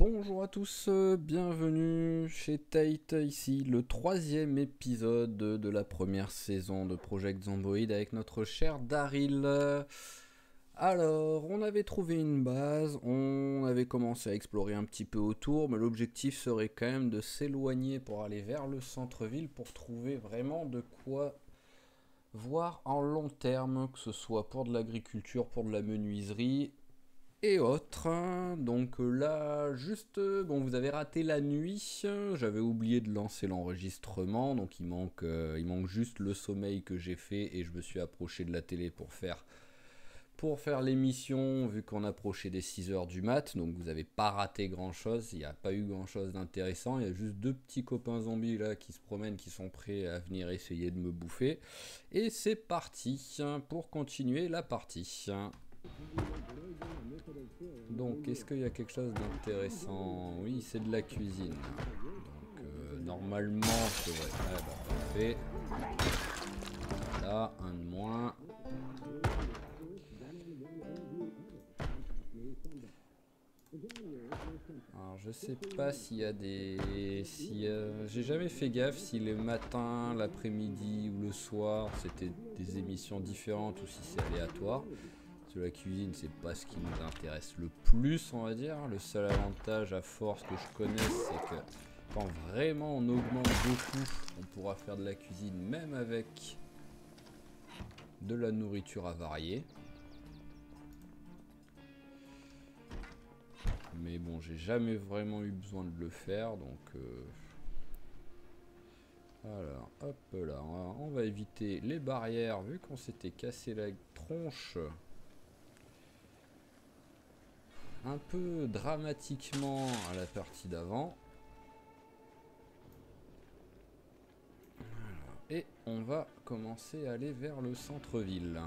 Bonjour à tous, bienvenue chez Tate, ici le troisième épisode de la première saison de Project Zomboid avec notre cher Daryl. Alors, on avait trouvé une base, on avait commencé à explorer un petit peu autour, mais l'objectif serait quand même de s'éloigner pour aller vers le centre-ville pour trouver vraiment de quoi voir en long terme, que ce soit pour de l'agriculture, pour de la menuiserie et autres. Donc là, juste, bon, vous avez raté la nuit. J'avais oublié de lancer l'enregistrement, donc il manque juste le sommeil que j'ai fait et je me suis approché de la télé pour faire l'émission, vu qu'on approchait des 6 heures du mat. Donc vous n'avez pas raté grand-chose, il n'y a pas eu grand-chose d'intéressant. Il y a juste deux petits copains zombies là qui se promènent, qui sont prêts à venir essayer de me bouffer. Et c'est parti pour continuer la partie. Donc, est-ce qu'il y a quelque chose d'intéressant? Oui, c'est de la cuisine. Donc, normalement, je devrais... Ah, bah, parfait. Voilà, un de moins. Alors, je sais pas s'il y a des... J'ai jamais fait gaffe si le matin, l'après-midi ou le soir, c'était des émissions différentes ou si c'est aléatoire. La cuisine, c'est pas ce qui nous intéresse le plus, on va dire. Le seul avantage à force que je connaisse, c'est que quand vraiment on augmente beaucoup, on pourra faire de la cuisine même avec de la nourriture avariée. Mais bon, j'ai jamais vraiment eu besoin de le faire, donc alors, hop là, on va éviter les barrières vu qu'on s'était cassé la tronche un peu dramatiquement à la partie d'avant. Et on va commencer à aller vers le centre-ville.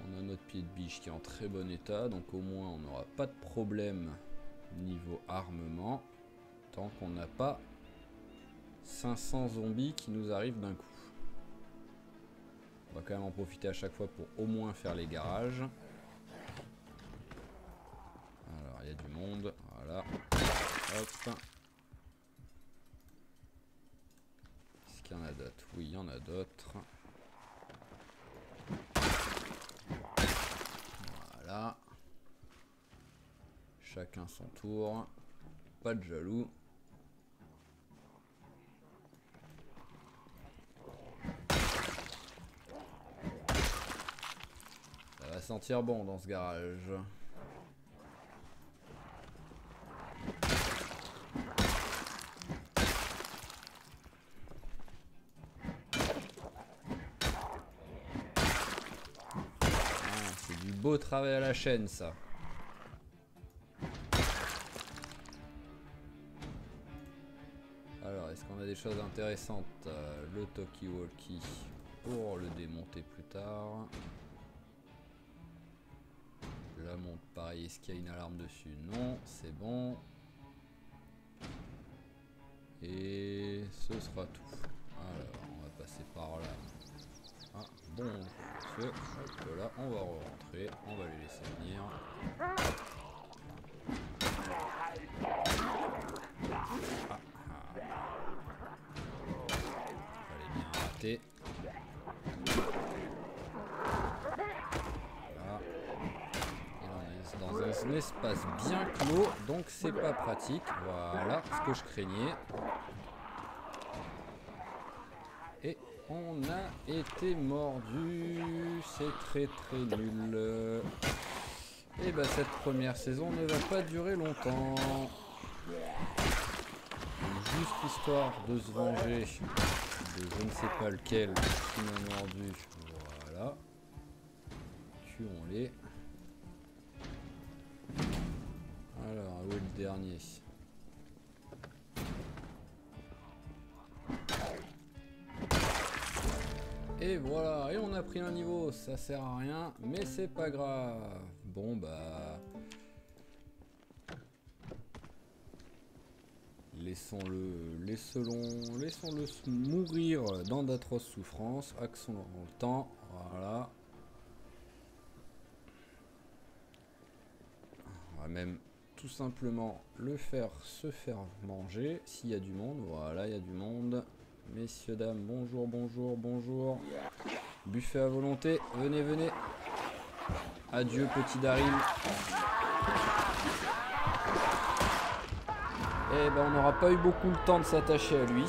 On a notre pied de biche qui est en très bon état, donc au moins on n'aura pas de problème niveau armement, tant qu'on n'a pas 500 zombies qui nous arrivent d'un coup. On va quand même en profiter à chaque fois pour au moins faire les garages. Alors il y a du monde, voilà. Hop. Est-ce qu'il y en a d'autres? Oui, il y en a d'autres. Voilà. Chacun son tour. Pas de jaloux. Ça va sentir bon dans ce garage. C'est du beau travail à la chaîne, ça. Alors, est-ce qu'on a des choses intéressantes? Le talkie-walkie pour le démonter plus tard. La montre, pareil, est-ce qu'il y a une alarme dessus? Non, c'est bon. Et ce sera tout. Alors, on va passer par là. Ah, bon, hop là, on va rentrer, on va les laisser venir. Ah, fallait bien rater. Voilà. Et on est dans un espace bien clos, donc c'est pas pratique. Voilà ce que je craignais. Et on a été mordu. C'est très très nul. Et bah cette première saison ne va pas durer longtemps. Juste histoire de se venger de je ne sais pas lequel qui m'a mordu. Voilà. Tuons-les. Alors, où est le dernier? Et voilà, et on a pris un niveau, ça sert à rien, mais c'est pas grave. Bon bah... laissons-le mourir dans d'atroces souffrances, axons le temps, voilà. On va même tout tout simplement le faire se faire manger s'il y a du monde. Voilà, il y a du monde. Messieurs, dames, bonjour, bonjour, bonjour. Buffet à volonté, venez, venez. Adieu, petit Daryl. Eh ben, on n'aura pas eu beaucoup le temps de s'attacher à lui.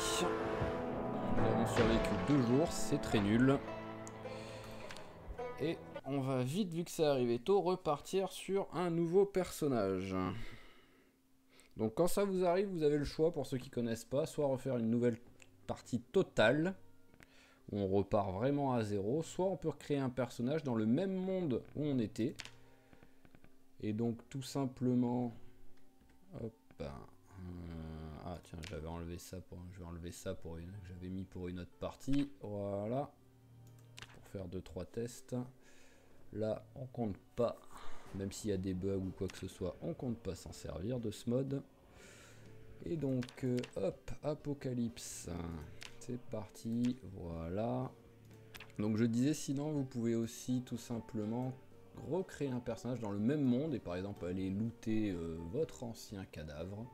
Nous avons survécu 2 jours, c'est très nul. Et on va vite, vu que c'est arrivé tôt, repartir sur un nouveau personnage. Donc quand ça vous arrive, vous avez le choix, pour ceux qui connaissent pas, soit refaire une nouvelle partie totale, où on repart vraiment à zéro, soit on peut recréer un personnage dans le même monde où on était. Et donc tout simplement... Hop, ah tiens, j'avais enlevé ça pour... Je vais enlever ça pour une... que j'avais mis pour une autre partie. Voilà. Pour faire 2-3 tests. Là, on compte pas. Même s'il y a des bugs ou quoi que ce soit, on compte pas s'en servir de ce mode. Et donc, hop, Apocalypse. C'est parti, voilà. Donc je disais, sinon vous pouvez aussi tout simplement recréer un personnage dans le même monde et par exemple aller looter votre ancien cadavre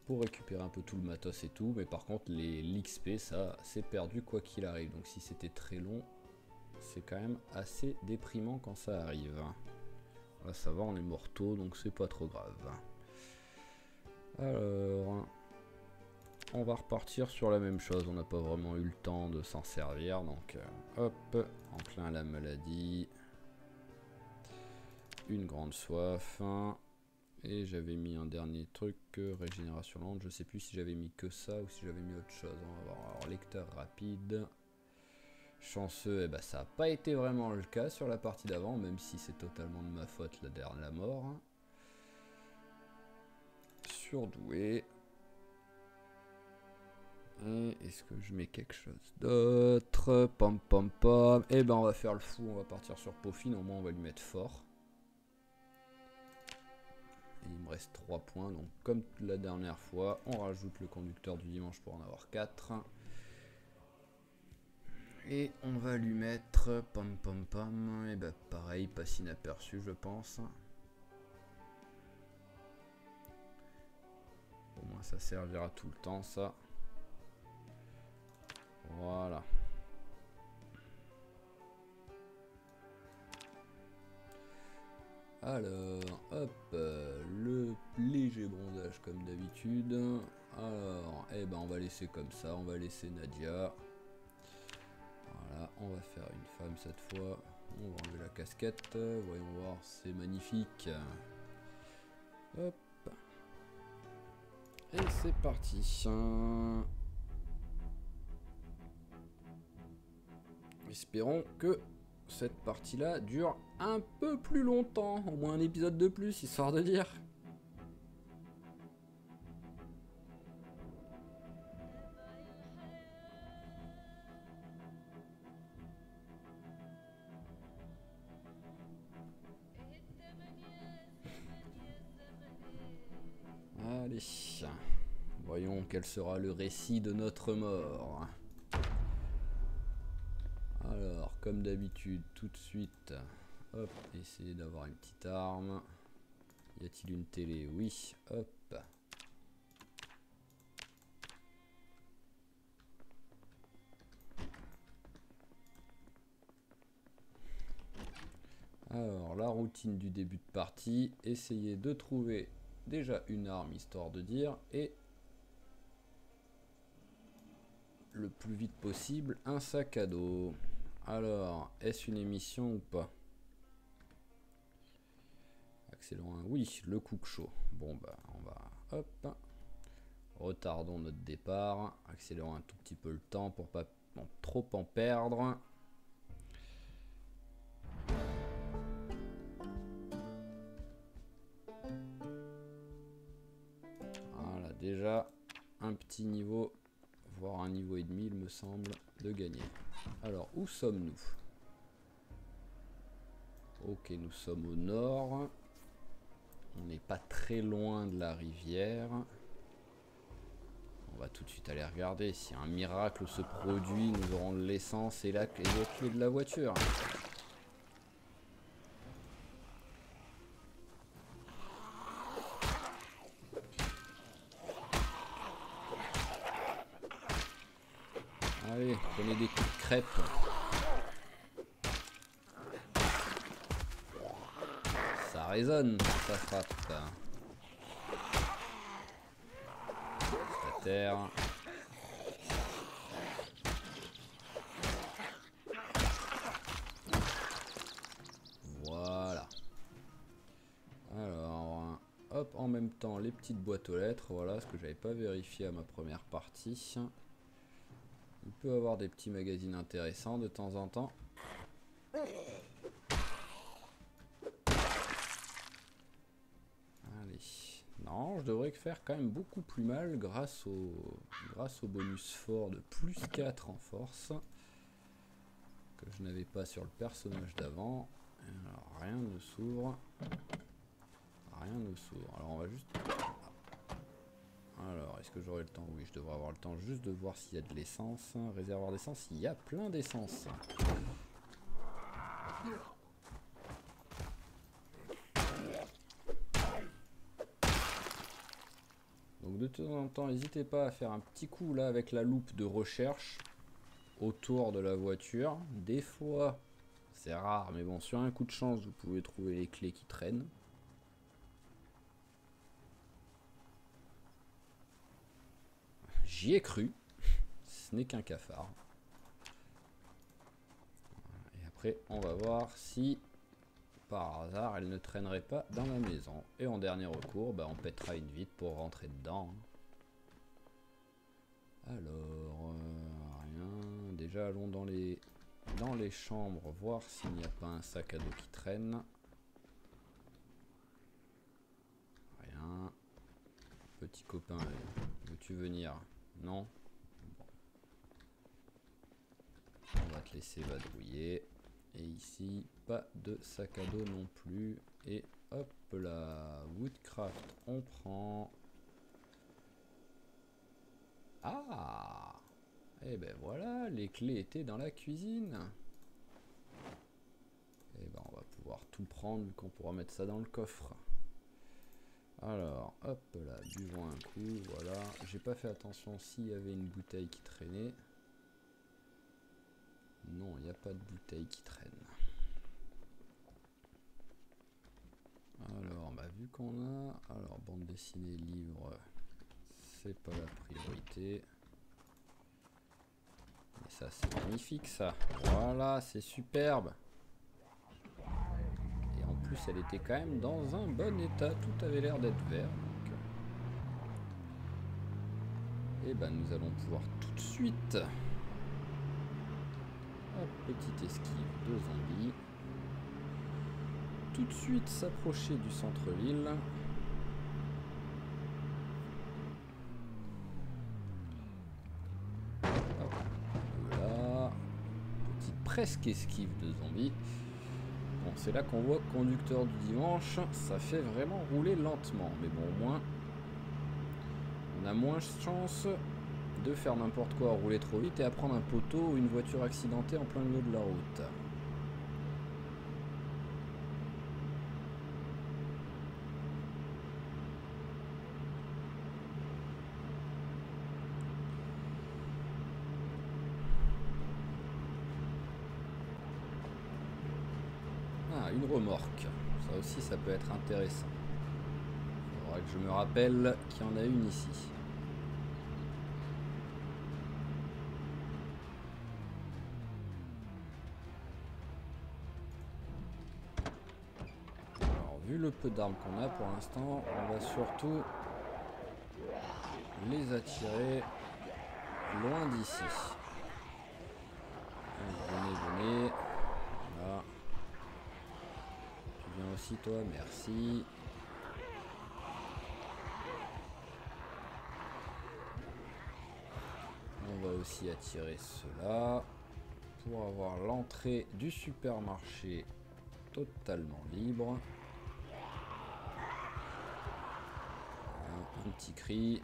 pour récupérer un peu tout le matos et tout. Mais par contre, l'XP, ça, c'est perdu quoi qu'il arrive. Donc si c'était très long, c'est quand même assez déprimant quand ça arrive. Là, ça va, on est mortaux, donc c'est pas trop grave. Alors... on va repartir sur la même chose, on n'a pas vraiment eu le temps de s'en servir, donc hop, enclin à la maladie, une grande soif, et j'avais mis un dernier truc, régénération lente, je sais plus si j'avais mis que ça ou si j'avais mis autre chose, on va voir. Alors lecteur rapide, chanceux, et ben ça n'a pas été vraiment le cas sur la partie d'avant, même si c'est totalement de ma faute la mort. Surdoué. Et est-ce que je mets quelque chose d'autre? Pam pam pam. Et ben on va faire le fou, on va partir sur Peaufine, au moins on va lui mettre fort. Et il me reste 3 points, donc comme la dernière fois, on rajoute le conducteur du dimanche pour en avoir 4. Et on va lui mettre pam pam pam. Et ben pareil, passe inaperçu je pense. Au moins ça servira tout le temps ça. Voilà. Alors, hop, le léger bronzage comme d'habitude. Alors, eh ben on va laisser comme ça, on va laisser Nadia. Voilà, on va faire une femme cette fois. On va enlever la casquette, voyons voir, c'est magnifique. Hop. Et c'est parti. Espérons que cette partie-là dure un peu plus longtemps, au moins un épisode de plus, histoire de dire. Allez, voyons quel sera le récit de notre mort. Alors, comme d'habitude, tout de suite, hop, essayer d'avoir une petite arme. Y a-t-il une télé? Oui, hop. Alors, la routine du début de partie, essayer de trouver déjà une arme, histoire de dire, et le plus vite possible, un sac à dos. Alors, est-ce une émission ou pas? Accélérons un... Oui, le cook chaud. Bon, bah, on va... Hop. Retardons notre départ. Accélérons un tout petit peu le temps pour pas trop en perdre. Voilà, déjà, un petit niveau, voire un niveau et demi, il me semble, de gagner. Alors, où sommes-nous? Ok, nous sommes au nord. On n'est pas très loin de la rivière. On va tout de suite aller regarder. Si un miracle se produit, nous aurons de l'essence et les clés de la voiture. Prenez des coups de crêpe. Ça résonne quand ça frappe. C'est à terre. Voilà. Alors, hop, en même temps, les petites boîtes aux lettres. Voilà, ce que j'avais pas vérifié à ma première partie. Il peut avoir des petits magazines intéressants de temps en temps. Allez. Non, je devrais faire quand même beaucoup plus mal grâce au bonus fort de plus 4 en force. Que je n'avais pas sur le personnage d'avant. Alors, rien ne s'ouvre. Rien ne s'ouvre. Alors, on va juste... Alors, est-ce que j'aurai le temps? Oui, je devrais avoir le temps juste de voir s'il y a de l'essence. Réservoir d'essence, il y a plein d'essence. Donc de temps en temps, n'hésitez pas à faire un petit coup là avec la loupe de recherche autour de la voiture. Des fois, c'est rare, mais bon, sur un coup de chance, vous pouvez trouver les clés qui traînent. J'y ai cru. Ce n'est qu'un cafard. Et après, on va voir si, par hasard, elle ne traînerait pas dans la maison. Et en dernier recours, bah, on pètera une vitre pour rentrer dedans. Alors, rien. Déjà, allons dans les chambres, voir s'il n'y a pas un sac à dos qui traîne. Rien. Petit copain, veux-tu venir? Non. On va te laisser vadrouiller. Et ici, pas de sac à dos non plus. Et hop là, Woodcraft, on prend. Ah! Et ben voilà, les clés étaient dans la cuisine. Et ben on va pouvoir tout prendre vu qu'on pourra mettre ça dans le coffre. Alors, hop là, buvons un coup, voilà. J'ai pas fait attention s'il y avait une bouteille qui traînait. Non, il n'y a pas de bouteille qui traîne. Alors, bah, vu qu'on a... Alors, bande dessinée, livre, c'est pas la priorité. Mais ça, c'est magnifique, ça. Voilà, c'est superbe. Et en plus, elle était quand même dans un bon état. Tout avait l'air d'être vert. Donc... Et ben, nous allons pouvoir tout de suite... Hop, petite esquive de zombies. Tout de suite s'approcher du centre-ville. Voilà. Petite presque esquive de zombies. Bon, c'est là qu'on voit que conducteur du dimanche, ça fait vraiment rouler lentement. Mais bon, au moins, on a moins de chance de faire n'importe quoi, rouler trop vite et à prendre un poteau ou une voiture accidentée en plein milieu de la route. Ah, une remorque. Ça aussi, ça peut être intéressant. Il faudra que je me rappelle qu'il y en a une ici. Alors, vu le peu d'armes qu'on a pour l'instant, on va surtout les attirer loin d'ici. Venez, venez. Voilà. Tu viens aussi toi, merci. On va aussi attirer cela pour avoir l'entrée du supermarché totalement libre. Un petit cri.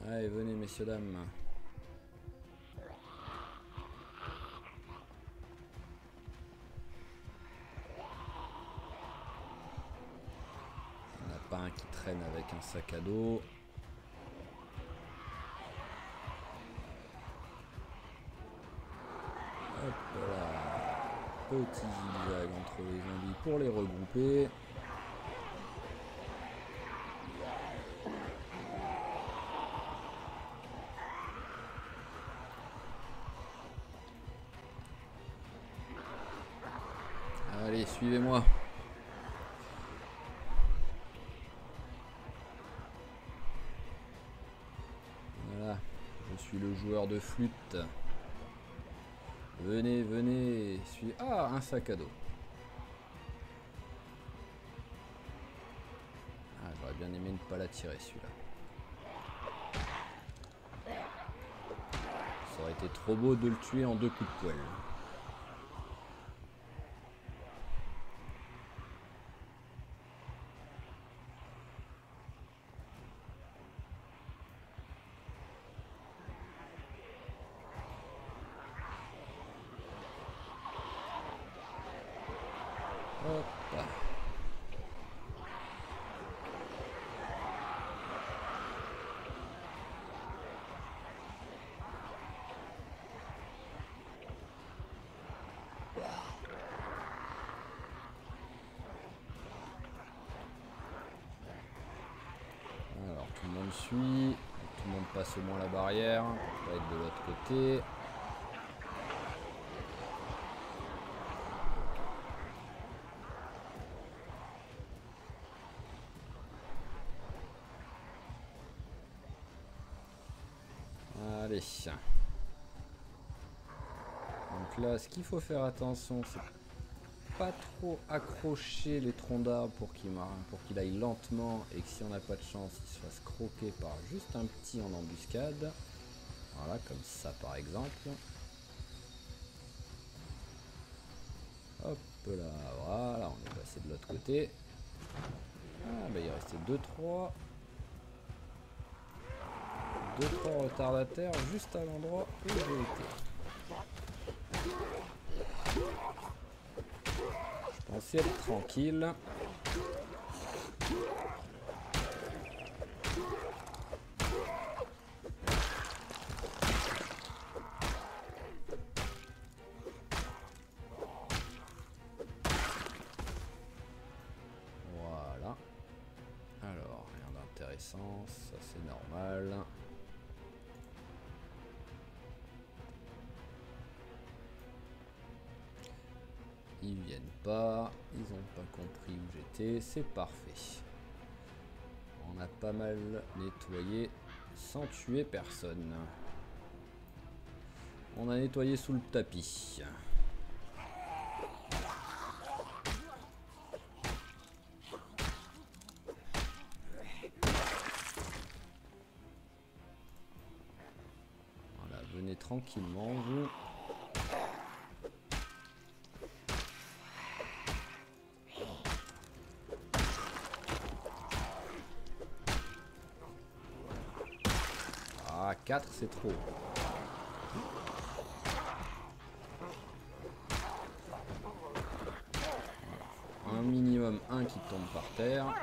Allez, venez messieurs, dames. Il n'y en a pas un qui traîne avec un sac à dos. Petit zigzag entre les zombies pour les regrouper. Allez, suivez-moi. Voilà, je suis le joueur de flûte. Venez, venez. Ah, un sac à dos. Ah, j'aurais bien aimé ne pas l'attirer celui-là. Ça aurait été trop beau de le tuer en 2 coups de poêle. Hop. Alors tout le monde suit, tout le monde passe au moins la barrière, on va être de l'autre côté. Allez. Donc là, ce qu'il faut faire attention, c'est pas trop accrocher les troncs d'arbres pour qu'il aille lentement et que si on n'a pas de chance, il se fasse croquer par juste un petit en embuscade. Voilà, comme ça par exemple. Hop là, voilà, on est passé de l'autre côté. Ah bah il restait 2-3 retardataires juste à l'endroit où j'ai été. Je pensais être tranquille. Voilà. Alors, rien d'intéressant, ça c'est normal. Ils viennent pas, ils ont pas compris où j'étais, c'est parfait. On a pas mal nettoyé sans tuer personne. On a nettoyé sous le tapis. Voilà, venez tranquillement vous. Ah, 4 c'est trop. Un minimum, un qui tombe par terre.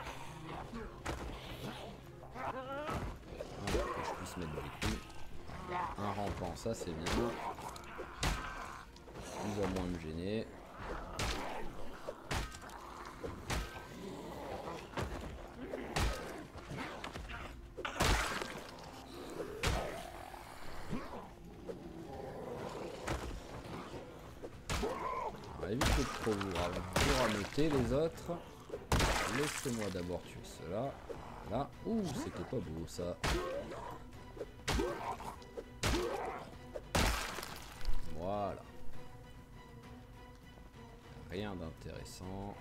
Voilà, que je puisse mettre des coups. Un rampant, ça c'est bien. Il va moins me gêner. On va éviter de trop vous rameuter les autres. Laissez-moi d'abord tuer cela. Voilà. Ouh, c'était pas beau ça. Voilà. Rien d'intéressant.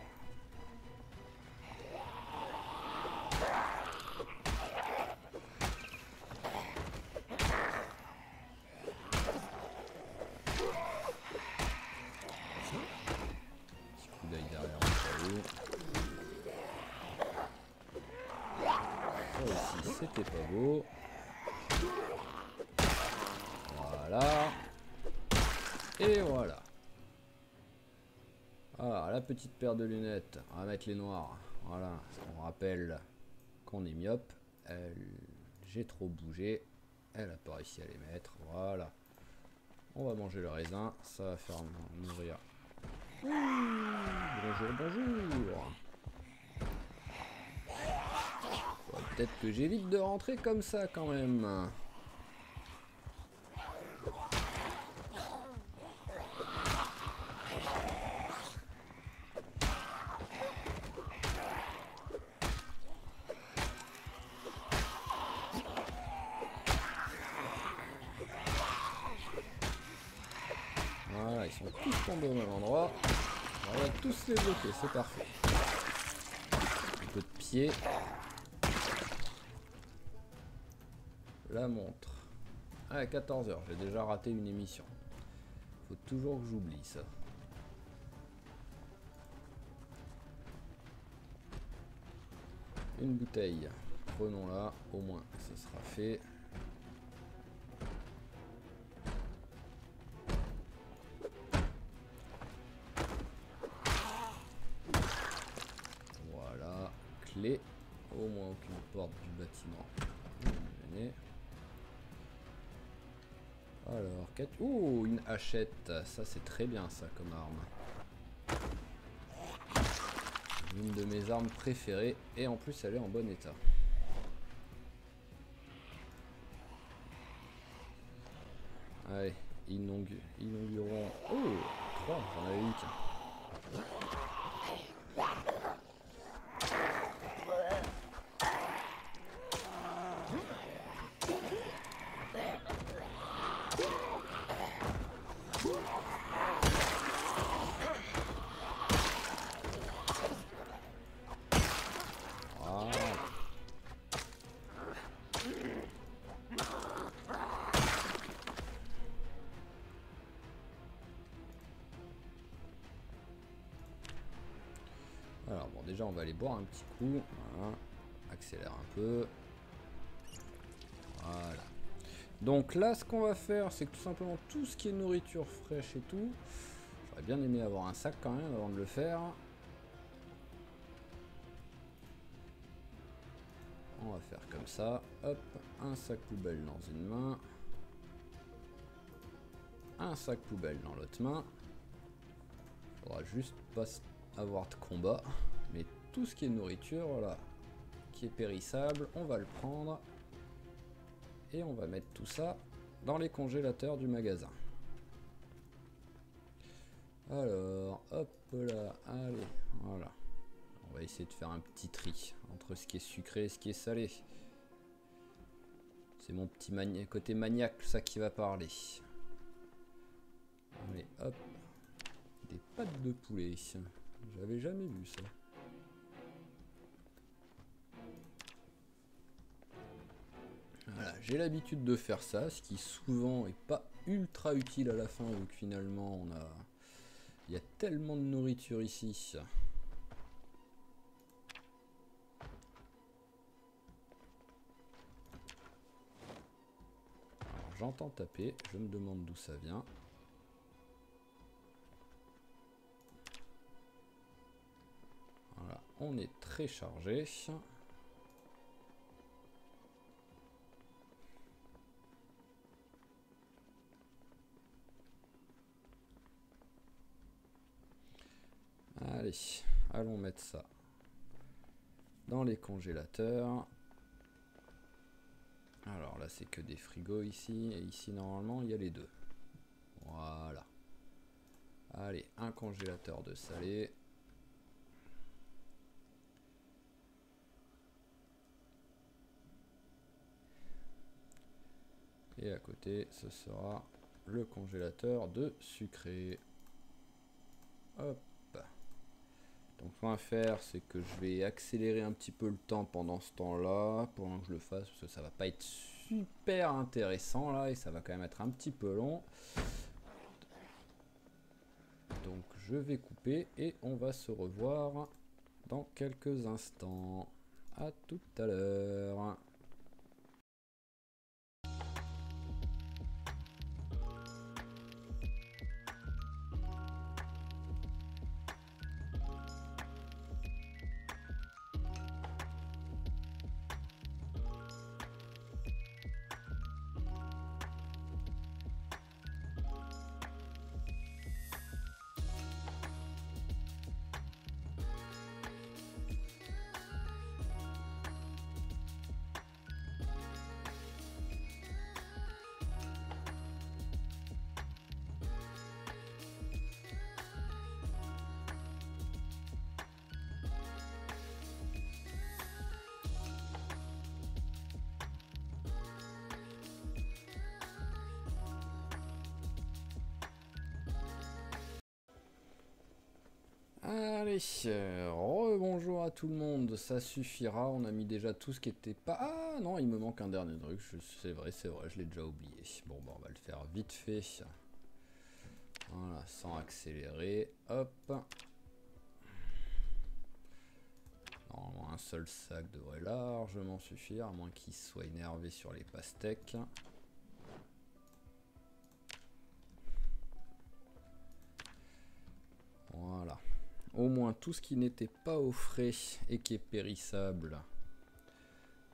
Petit coup d'œil derrière au cas où. Ça aussi, c'était pas beau. Voilà. Et voilà. Alors, la petite paire de lunettes, on va mettre les noirs. Voilà, on rappelle qu'on est myope. J'ai trop bougé. Elle n'a pas réussi à les mettre. Voilà. On va manger le raisin. Ça va faire nourrir Bonjour, bonjour. Peut-être que j'évite de rentrer comme ça quand même. Voilà, ils sont tous tombés au même endroit. On va tous les bloquer, c'est parfait. Un peu de pied. La montre. Ah, 14 h, j'ai déjà raté une émission. Faut toujours que j'oublie ça. Une bouteille. Prenons-la, au moins ça sera fait. Voilà, clé. Au moins aucune porte du bâtiment. Alors, ouh, une hachette. Ça, c'est très bien, ça, comme arme. Une de mes armes préférées. Et en plus, elle est en bon état. Allez, inaugurons... Oh, 3, j'en avais eu qu'un. Alors bon, déjà on va aller boire un petit coup. Voilà. Accélère un peu. Voilà. Donc là, ce qu'on va faire, c'est que tout simplement tout ce qui est nourriture fraîche et tout, j'aurais bien aimé avoir un sac quand même avant de le faire. On va faire comme ça. Hop, un sac poubelle dans une main. Un sac poubelle dans l'autre main. Faudra juste pas avoir de combat. Mais tout ce qui est nourriture, voilà, qui est périssable, on va le prendre. Et on va mettre tout ça dans les congélateurs du magasin. Alors, hop là, allez, voilà. On va essayer de faire un petit tri entre ce qui est sucré et ce qui est salé. C'est mon petit côté maniaque, ça qui va parler. Allez, hop. Des pâtes de poulet. J'avais jamais vu ça. Voilà, j'ai l'habitude de faire ça, ce qui souvent est pas ultra utile à la fin, vu que finalement il y a tellement de nourriture ici. Alors j'entends taper, je me demande d'où ça vient. Voilà, on est très chargé. Allez, allons mettre ça dans les congélateurs. Alors là, c'est que des frigos ici. Et ici, normalement, il y a les deux. Voilà. Allez, un congélateur de salé. Et à côté, ce sera le congélateur de sucré. Hop. Donc ce qu'on va faire, c'est que je vais accélérer un petit peu le temps pendant ce temps-là, pendant que je le fasse, parce que ça va pas être super intéressant là, et ça va quand même être un petit peu long. Donc je vais couper et on va se revoir dans quelques instants. À tout à l'heure. Allez, rebonjour à tout le monde, ça suffira, on a mis déjà tout ce qui était pas... Ah non, il me manque un dernier truc, c'est vrai, je l'ai déjà oublié. Bon, bah, on va le faire vite fait. Voilà, sans accélérer, hop. Normalement, un seul sac devrait largement suffire, à moins qu'il soit énervé sur les pastèques. Voilà. Au moins tout ce qui n'était pas au frais et qui est périssable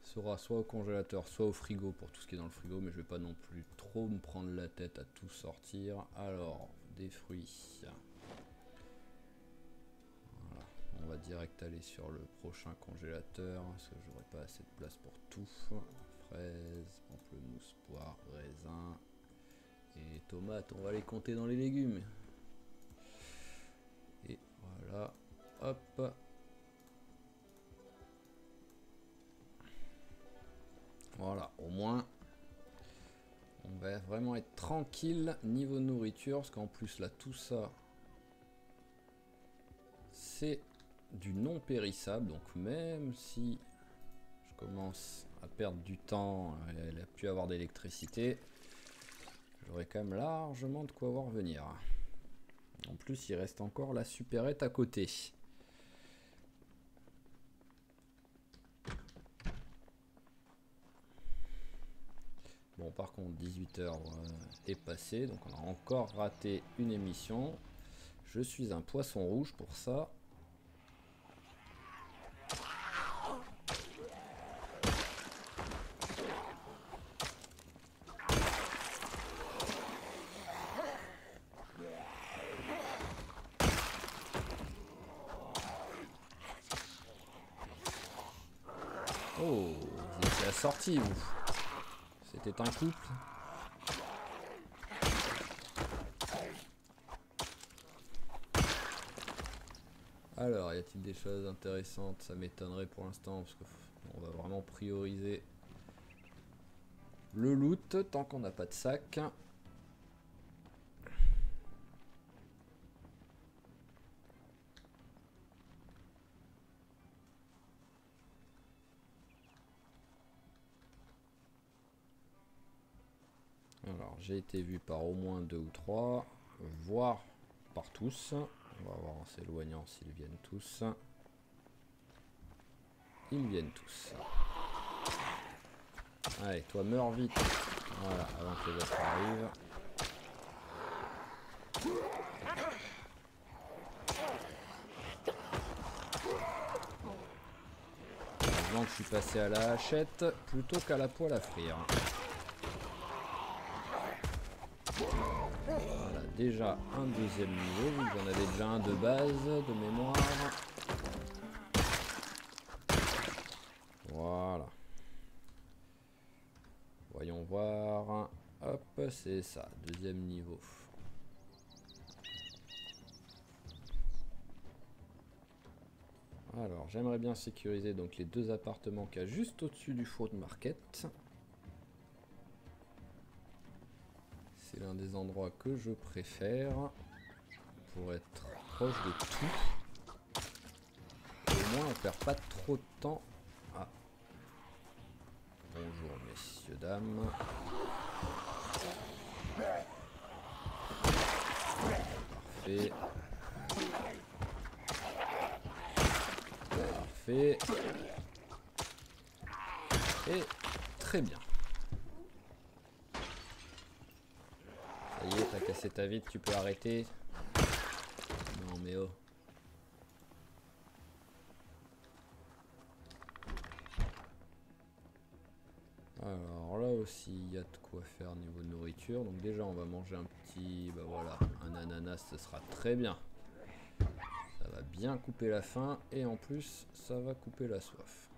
sera soit au congélateur, soit au frigo pour tout ce qui est dans le frigo, mais je vais pas non plus trop me prendre la tête à tout sortir. Alors, des fruits. Voilà. On va direct aller sur le prochain congélateur, parce que j'aurai pas assez de place pour tout. Fraises, pamplemousse, poire, raisin et tomates, on va les compter dans les légumes. Et voilà, hop. Voilà, au moins, on va vraiment être tranquille niveau nourriture, parce qu'en plus là, tout ça, c'est du non périssable, donc même si je commence à perdre du temps, elle a pu avoir d'électricité, j'aurai quand même largement de quoi voir venir. En plus, il reste encore la supérette à côté. Bon, par contre, 18h est passé, donc on a encore raté une émission. Je suis un poisson rouge pour ça. Oh, vous étiez assortis, vous. C'était un couple. Alors, y a-t-il des choses intéressantes? Ça m'étonnerait pour l'instant, parce qu'on va vraiment prioriser le loot tant qu'on n'a pas de sac. Alors, j'ai été vu par au moins 2 ou 3, voire par tous. On va voir en s'éloignant s'ils viennent tous. Ils viennent tous. Allez, toi meurs vite. Voilà, avant que les autres arrivent. Heureusement que je suis passé à la hachette plutôt qu'à la poêle à frire. Voilà, déjà un deuxième niveau, vu que j'en avais déjà un de base, de mémoire. Voilà. Voyons voir. Hop, c'est ça, deuxième niveau. Alors, j'aimerais bien sécuriser donc les 2 appartements qu'il y a juste au-dessus du food market. C'est l'un des endroits que je préfère pour être proche de tout. Et au moins, on perd pas trop de temps. Ah. Bonjour, messieurs, dames. Parfait. Parfait. Et très bien. Ça y est, t'as cassé ta vitre, tu peux arrêter. Non mais oh. Alors là aussi, il y a de quoi faire niveau nourriture. Donc déjà, on va manger un petit... Bah voilà, un ananas, ce sera très bien. Ça va bien couper la faim et en plus, ça va couper la soif.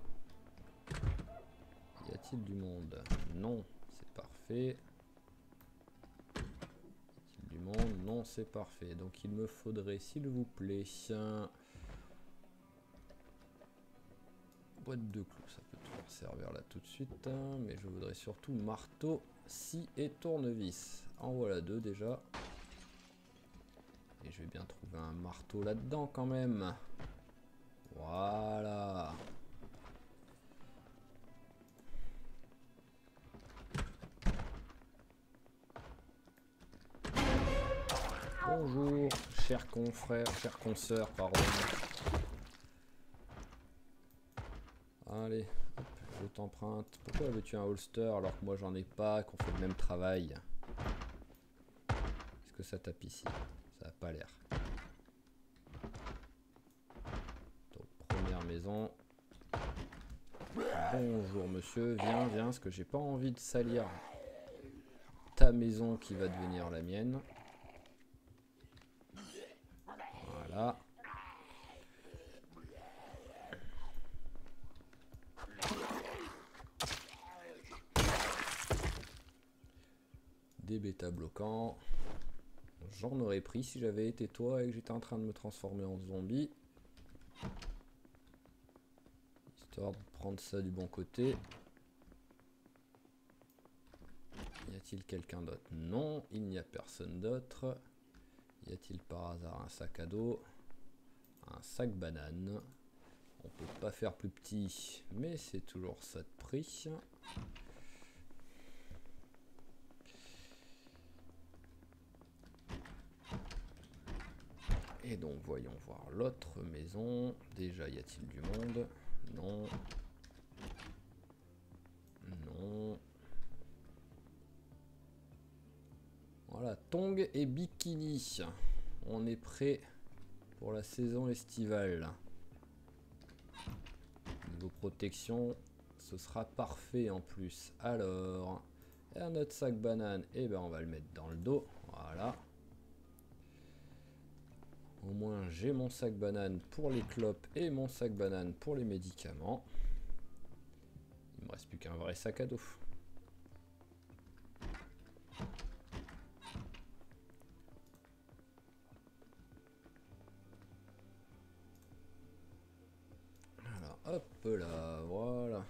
Y a-t-il du monde? Non, c'est parfait. Y a-t-il du monde? Non, c'est parfait. Donc il me faudrait, s'il vous plaît, boîte de clous. Ça peut toujours servir là tout de suite, hein, mais je voudrais surtout marteau, scie et tournevis. En voilà 2 déjà. Et je vais bien trouver un marteau là-dedans quand même. Voilà. Bonjour, chers confrères, chers consoeurs, pardon. Allez, hop, je t'emprunte. Pourquoi veux-tu un holster alors que moi j'en ai pas, qu'on fait le même travail? Est-ce que ça tape ici? Ça a pas l'air. Donc, première maison. Bonjour monsieur, viens, viens, parce que j'ai pas envie de salir ta maison qui va devenir la mienne. Voilà. Des bêtas bloquants. J'en aurais pris si j'avais été toi et que j'étais en train de me transformer en zombie. Histoire de prendre ça du bon côté. Y a-t-il quelqu'un d'autre? Non, il n'y a personne d'autre. Y a-t-il par hasard un sac à dos? Un sac banane. On peut pas faire plus petit, mais c'est toujours ça de prix. Et donc voyons voir l'autre maison. Déjà, y a-t-il du monde? Non. Non. Voilà, tongs et bikini. On est prêt pour la saison estivale. Niveau protection, ce sera parfait en plus. Alors, et notre sac banane, et ben on va le mettre dans le dos. Voilà. Au moins j'ai mon sac banane pour les clopes et mon sac banane pour les médicaments. Il me reste plus qu'un vrai sac à dos. Alors hop là, voilà.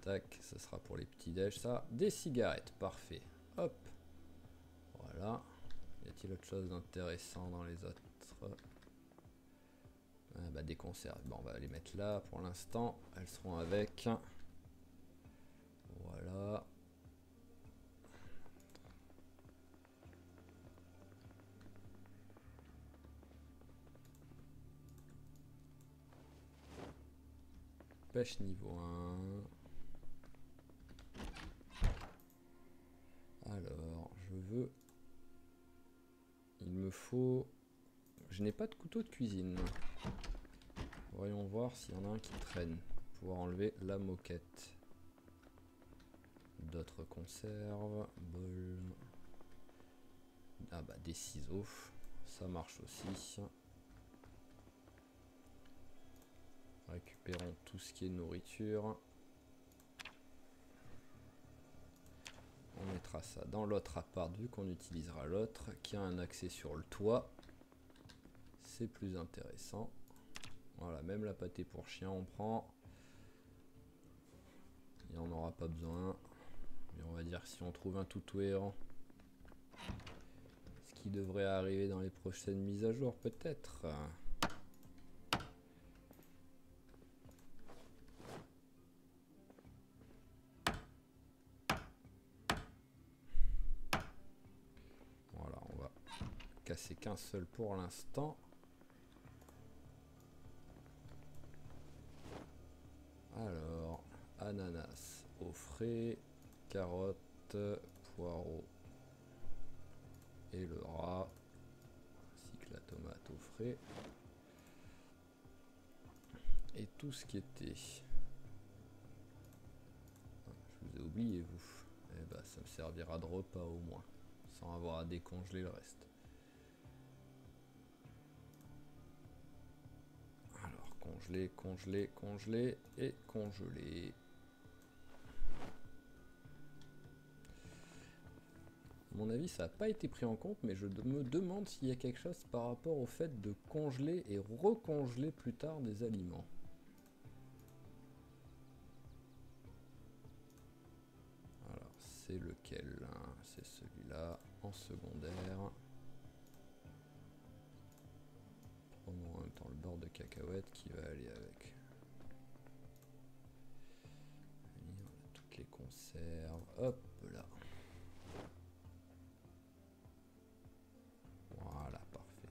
Tac, ça sera pour les petits déj ça. Des cigarettes, parfait. Hop. Voilà. Y a-t-il autre chose d'intéressant dans les autres? Ah bah des conserves. Bon, on va les mettre là pour l'instant. Elles seront avec. Voilà. Pêche niveau 1. Alors, je veux... Il me faut... Je n'ai pas de couteau de cuisine. Voyons voir s'il y en a un qui traîne. Pour pouvoir enlever la moquette. D'autres conserves. Bol. Ah bah des ciseaux. Ça marche aussi. Récupérons tout ce qui est nourriture. On mettra ça dans l'autre appart vu qu'on utilisera l'autre qui a un accès sur le toit. C'est plus intéressant. Voilà, même la pâtée pour chien on prend. Il n'y en aura pas besoin. Mais on va dire si on trouve un toutou errant. Ce qui devrait arriver dans les prochaines mises à jour peut-être. Voilà, on va casser qu'un seul pour l'instant. Alors, ananas au frais, carottes, poireaux et le rat, ainsi que la tomate au frais. Et tout ce qui était... Je vous ai oublié vous. Eh ben ça me servira de repas au moins, sans avoir à décongeler le reste. Alors congeler, congeler, congeler et congeler. À mon avis, ça n'a pas été pris en compte, mais je me demande s'il y a quelque chose par rapport au fait de congeler et recongeler plus tard des aliments. Alors, c'est lequel? C'est celui-là, en secondaire. corde de cacahuètes qui va aller avec. Et on a toutes les conserves. Hop là. Voilà, parfait.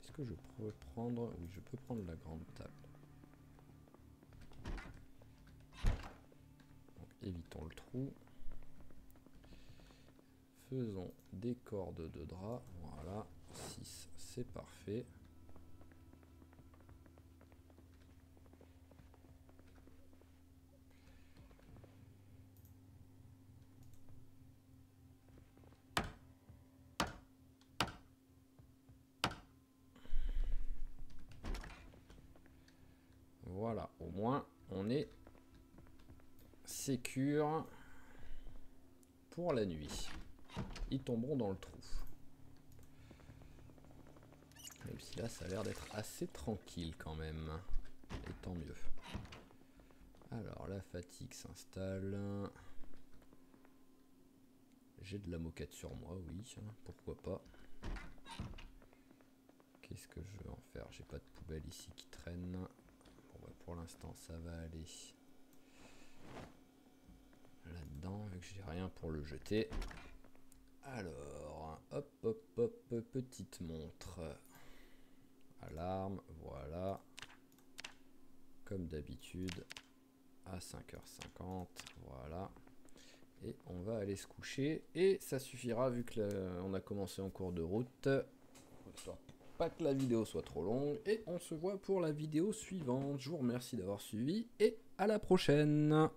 Est-ce que je peux prendre... Oui, je peux prendre la grande table. Donc, évitons le trou. Faisons des cordes de drap. Voilà, 6, c'est parfait. Voilà, au moins on est sécure pour la nuit. Ils tomberont dans le trou. Même si là ça a l'air d'être assez tranquille quand même. Et tant mieux. Alors la fatigue s'installe. J'ai de la moquette sur moi, oui, pourquoi pas. Qu'est-ce que je veux en faire? J'ai pas de poubelle ici qui traîne. Bon bah pour l'instant ça va aller là-dedans, vu que j'ai rien pour le jeter. Alors, hop, hop, hop, petite montre. Alarme, voilà. Comme d'habitude, à 5h50, voilà. Et on va aller se coucher. Et ça suffira vu que on a commencé en cours de route. Histoire pas que la vidéo soit trop longue. Et on se voit pour la vidéo suivante. Je vous remercie d'avoir suivi et à la prochaine.